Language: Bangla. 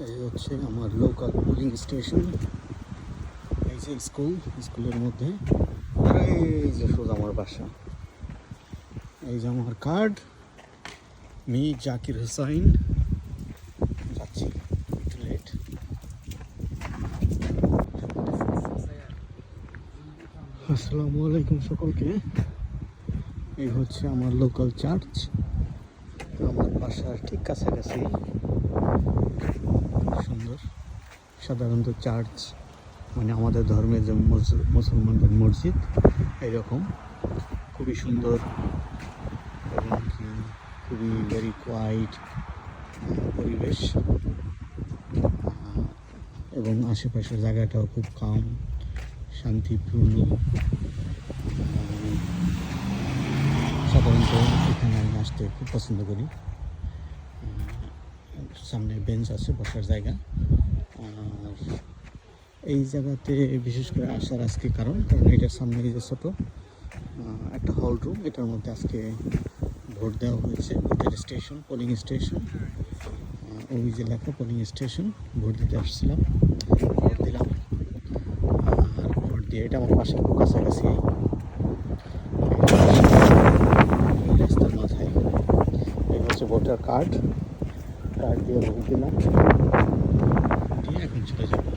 এই হচ্ছে আমার লোকাল পোলিং স্টেশন। এই যে স্কুলের মধ্যে, আর এই যে সোজা আমার বাসা। এই যে আমার কার্ড, মি জাকির হোসাইন। যাচ্ছি, একটু লেট। আসসালামু আলাইকুম সকলকে। এই হচ্ছে আমার লোকাল চার্চ, আমার বাসার ঠিক কাছাকাছি। সুন্দর। সাধারণত চার্চ মানে আমাদের ধর্মের যে মুসলমানদের মসজিদ, এইরকম খুবই সুন্দর এবং কি খুবই ভেরি কোয়াইট পরিবেশ, এবং আশেপাশের জায়গাটাও খুব কাম, শান্তিপূর্ণ। সাধারণত এখানে আমি আসতে খুব পছন্দ করি। সামনে বেঞ্চ আছে, বসার জায়গা। আর এই জায়গাতে বিশেষ করে আসার আজকে কারণ এটার সামনে এই যে ছোটো একটা হল রুম, এটার মধ্যে আজকে ভোট দেওয়া হয়েছে। ভোটের স্টেশন, পোলিং স্টেশন, ওই যে লেখা পোলিং স্টেশন। ভোট দিতে আসছিলাম, ভোট দিলাম। আর ভোট দিয়ে, এটা আমার বাসার খুব কাছাকাছি, রাস্তার মাথায়। এই হচ্ছে ভোটার কার্ড দিয়ে ভোট দিলাম, দিয়ে এখন চলে যাবো।